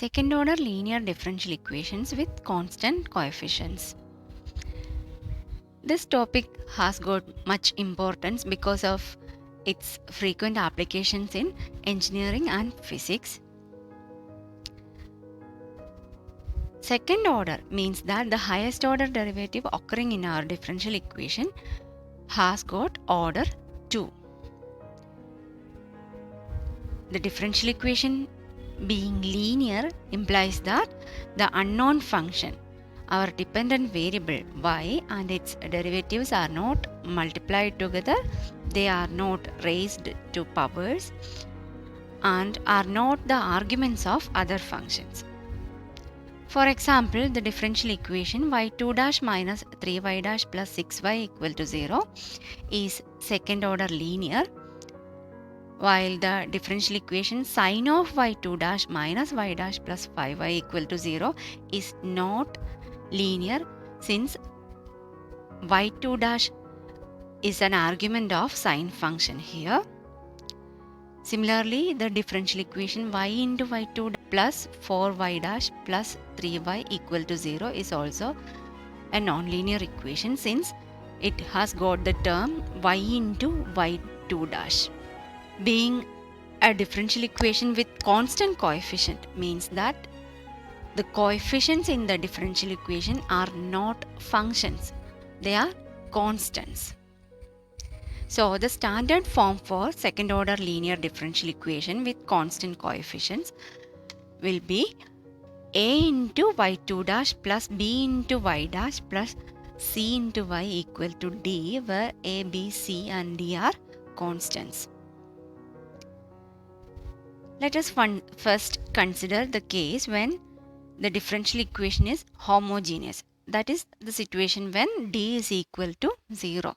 Second order linear differential equations with constant coefficients. This topic has got much importance because of its frequent applications in engineering and physics. Second order means that the highest order derivative occurring in our differential equation has got order 2. The differential equation being linear implies that the unknown function, our dependent variable y, and its derivatives are not multiplied together, they are not raised to powers, and are not the arguments of other functions. For example, the differential equation y2 dash minus 3y dash plus 6y equal to 0 is second order linear, while the differential equation sine of y2 dash minus y dash plus 5y equal to 0 is not linear, since y2 dash is an argument of sine function here. Similarly, the differential equation y into y2 plus 4y dash plus 3y equal to 0 is also a nonlinear equation, since it has got the term y into y2 dash. Being a differential equation with constant coefficient means that the coefficients in the differential equation are not functions, they are constants. So the standard form for second order linear differential equation with constant coefficients will be a into y2 dash plus b into y dash plus c into y equal to d, where a, b, c and d are constants. Let us first consider the case when the differential equation is homogeneous. That is the situation when d is equal to 0.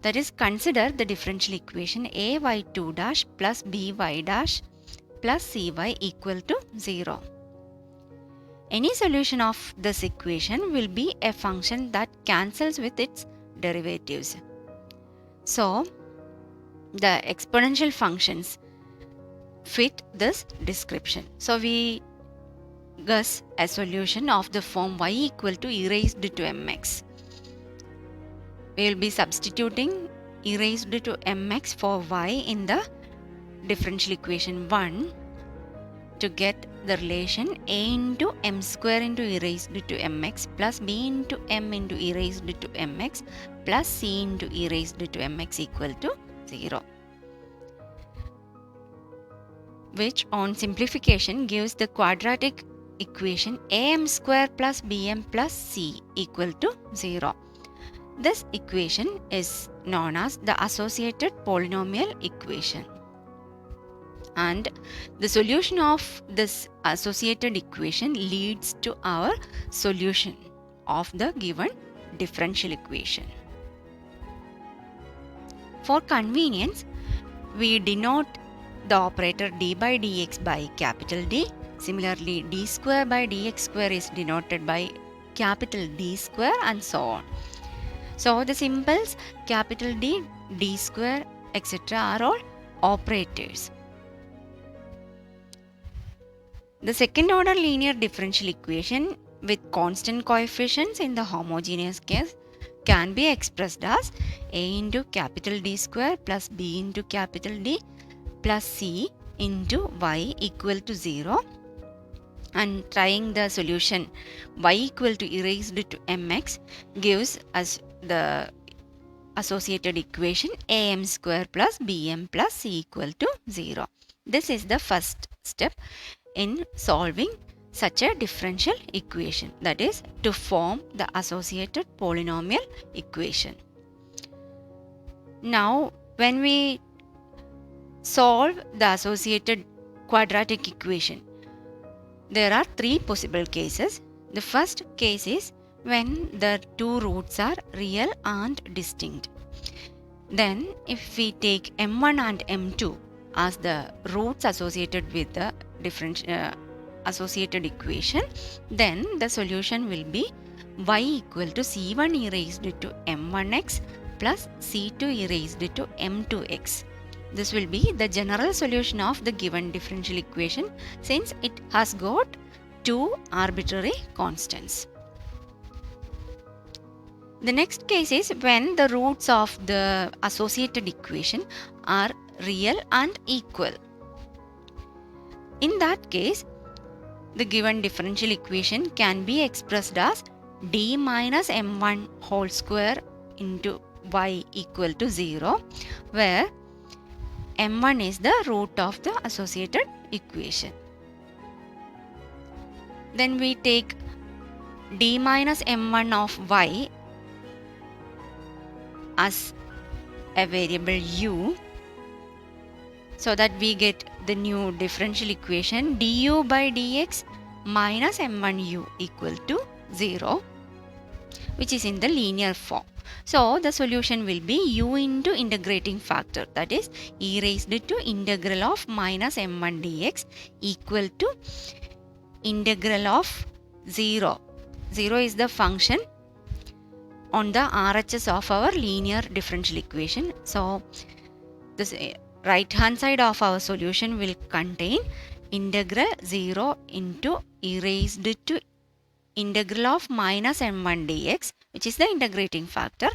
That is, consider the differential equation a y2 dash plus by dash plus cy equal to 0. Any solution of this equation will be a function that cancels with its derivatives. So, the exponential functions fit this description. So, we guess a solution of the form y equal to e raised to mx. We will be substituting e raised to mx for y in the differential equation 1 to get the relation a into m square into e raised to mx plus b into m into e raised to mx plus c into e raised to mx equal to 0, which on simplification gives the quadratic equation am square plus bm plus c equal to 0. This equation is known as the associated polynomial equation. And the solution of this associated equation leads to our solution of the given differential equation. For convenience, we denote the operator d by dx by capital D. Similarly, d square by dx square is denoted by capital D square, and so on. So the symbols capital D, d square, etc. are all operators. The second order linear differential equation with constant coefficients in the homogeneous case can be expressed as a into capital D square plus b into capital D plus c into y equal to 0, and trying the solution y equal to e raised to mx gives us the associated equation am square plus bm plus c equal to 0. This is the first step in solving such a differential equation, that is, to form the associated polynomial equation. Now, when we solve the associated quadratic equation, there are three possible cases. The first case is when the two roots are real and distinct. Then, if we take m1 and m2 as the roots associated with the associated equation, then the solution will be y equal to c1 e raised to m1x plus c2 e raised to m2x, This will be the general solution of the given differential equation since it has got two arbitrary constants. The next case is when the roots of the associated equation are real and equal. In that case, the given differential equation can be expressed as d minus m1 whole square into y equal to 0, where m1 is the root of the associated equation. Then we take d minus m1 of y as a variable u, so that we get the new differential equation du by dx minus m1u equal to 0, which is in the linear form. So the solution will be u into integrating factor, that is e raised to integral of minus m1 dx equal to integral of 0. 0 is the function on the RHS of our linear differential equation. So this right hand side of our solution will contain integral 0 into e raised to integral of minus m1 dx, which is the integrating factor,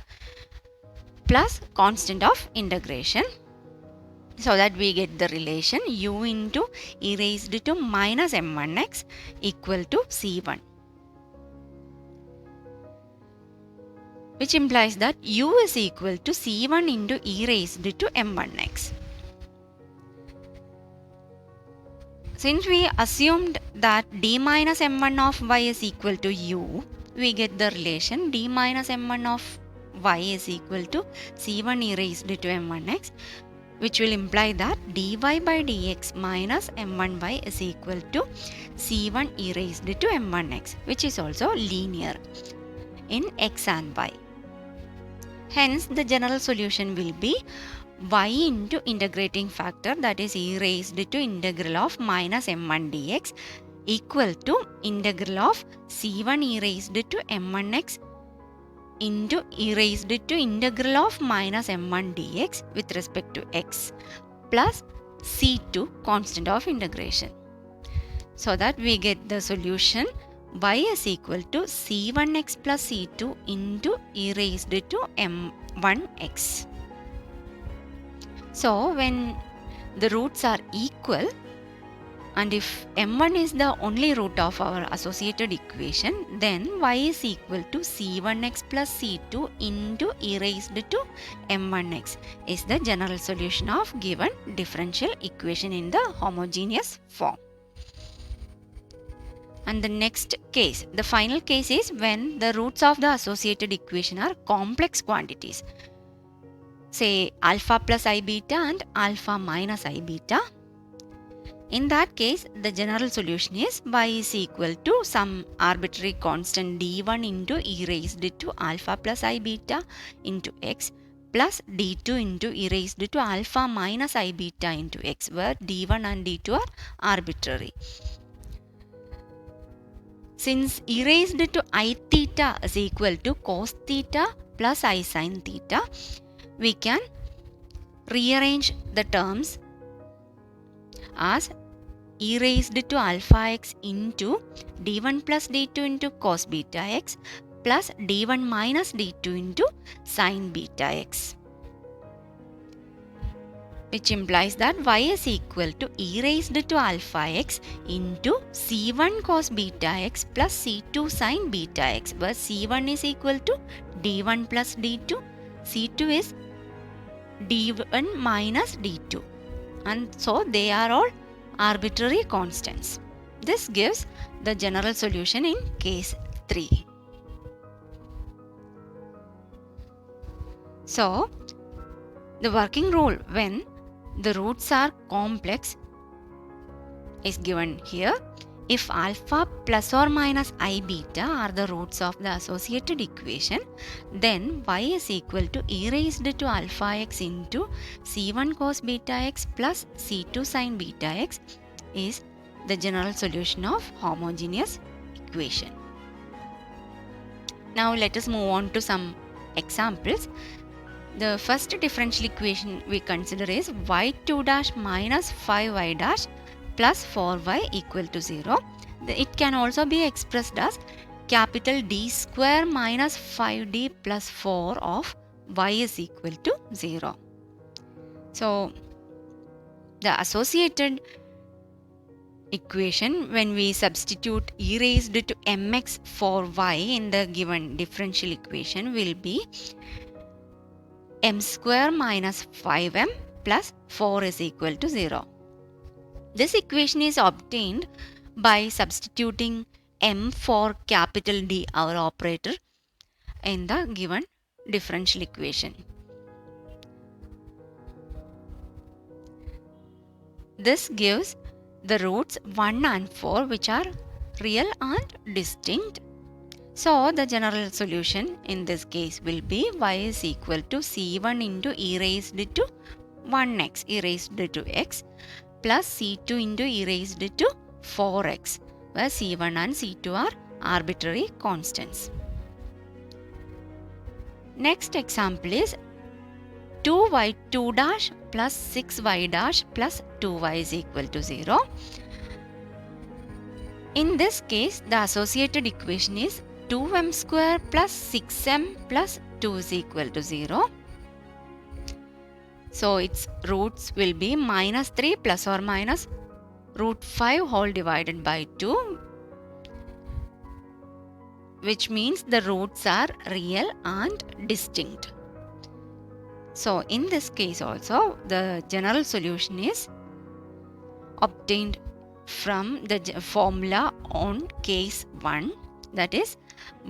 plus constant of integration, so that we get the relation u into e raised to minus m1x equal to c1, which implies that u is equal to c1 into e raised to m1x. Since we assumed that d minus m1 of y is equal to u, we get the relation d minus m1 of y is equal to c1 e raised to m1x, which will imply that dy by dx minus m1y is equal to c1 e raised to m1x, which is also linear in x and y. Hence, the general solution will be y into integrating factor, that is e raised to integral of minus m1 dx equal to integral of c1 e raised to m1x into e raised to integral of minus m1 dx with respect to x plus c2 constant of integration, so that we get the solution y is equal to c1x plus c2 into e raised to m1x. So when the roots are equal, and if m1 is the only root of our associated equation, then y is equal to c1x plus c2 into e raised to m1x is the general solution of given differential equation in the homogeneous form. And the next case, the final case, is when the roots of the associated equation are complex quantities, say alpha plus I beta and alpha minus I beta. In that case, the general solution is y is equal to some arbitrary constant d1 into e raised to alpha plus I beta into x plus d2 into e raised to alpha minus I beta into x, where d1 and d2 are arbitrary. Since e raised to I theta is equal to cos theta plus I sin theta, we can rearrange the terms as e raised to alpha x into d1 plus d2 into cos beta x plus d1 minus d2 into sin beta x, which implies that y is equal to e raised to alpha x into c1 cos beta x plus c2 sin beta x, where c1 is equal to d1 plus d2, c2 is d1 minus d2, and so they are all arbitrary constants. This gives the general solution in case 3. So, the working rule when the roots are complex is given here. If alpha plus or minus I beta are the roots of the associated equation, then y is equal to e raised to alpha x into c1 cos beta x plus c2 sin beta x is the general solution of homogeneous equation. Now let us move on to some examples. The first differential equation we consider is y2 dash minus 5y dash plus 4y equal to 0. It can also be expressed as capital D square minus 5d plus 4 of y is equal to 0. So the associated equation, when we substitute e raised to mx for y in the given differential equation, will be m square minus 5m plus 4 is equal to 0. This equation is obtained by substituting m for capital D, our operator, in the given differential equation. This gives the roots 1 and 4, which are real and distinct. So the general solution in this case will be y is equal to c1 into e raised to 1x e raised to x plus c2 into e raised to 4x, where c1 and c2 are arbitrary constants. Next example is 2y2 dash plus 6y dash plus 2y is equal to 0. In this case, the associated equation is 2m square plus 6m plus 2 is equal to 0. So its roots will be minus 3 plus or minus root 5 whole divided by 2, which means the roots are real and distinct. So in this case also, the general solution is obtained from the formula on case 1, that is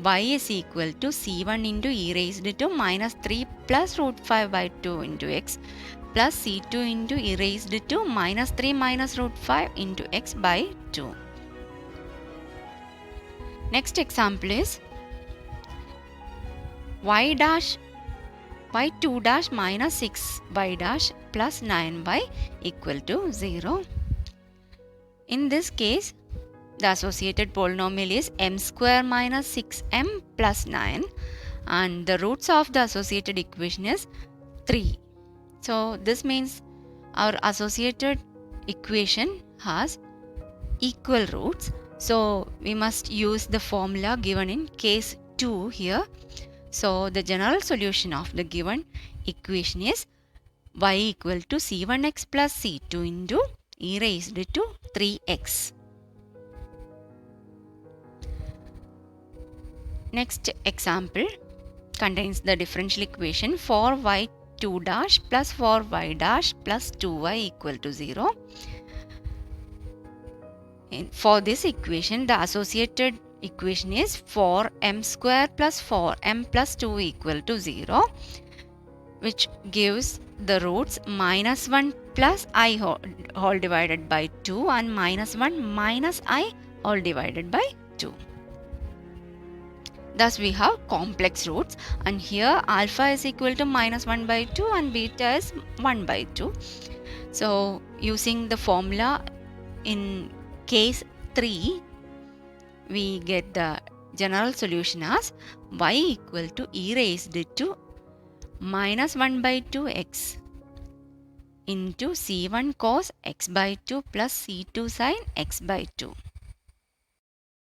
y is equal to c1 into e raised to minus 3 plus root 5 by 2 into x plus c2 into e raised to minus 3 minus root 5 into x by 2. Next example is y2 dash minus 6y dash plus 9y equal to 0. In this case, the associated polynomial is m square minus 6m plus 9, and the roots of the associated equation is 3. So this means our associated equation has equal roots. So we must use the formula given in case 2 here. So the general solution of the given equation is y equal to c1x plus c2 into e raised to 3x. Next example contains the differential equation 4y2 dash plus 4y dash plus 2y equal to 0. For this equation, the associated equation is 4m square plus 4m plus 2 equal to 0, which gives the roots minus 1 plus I whole divided by 2 and minus 1 minus I whole divided by 2. Thus we have complex roots, and here alpha is equal to minus 1 by 2 and beta is 1 by 2. So using the formula in case 3, we get the general solution as y equal to e raised to minus 1 by 2x into c1 cos x by 2 plus c2 sin x by 2.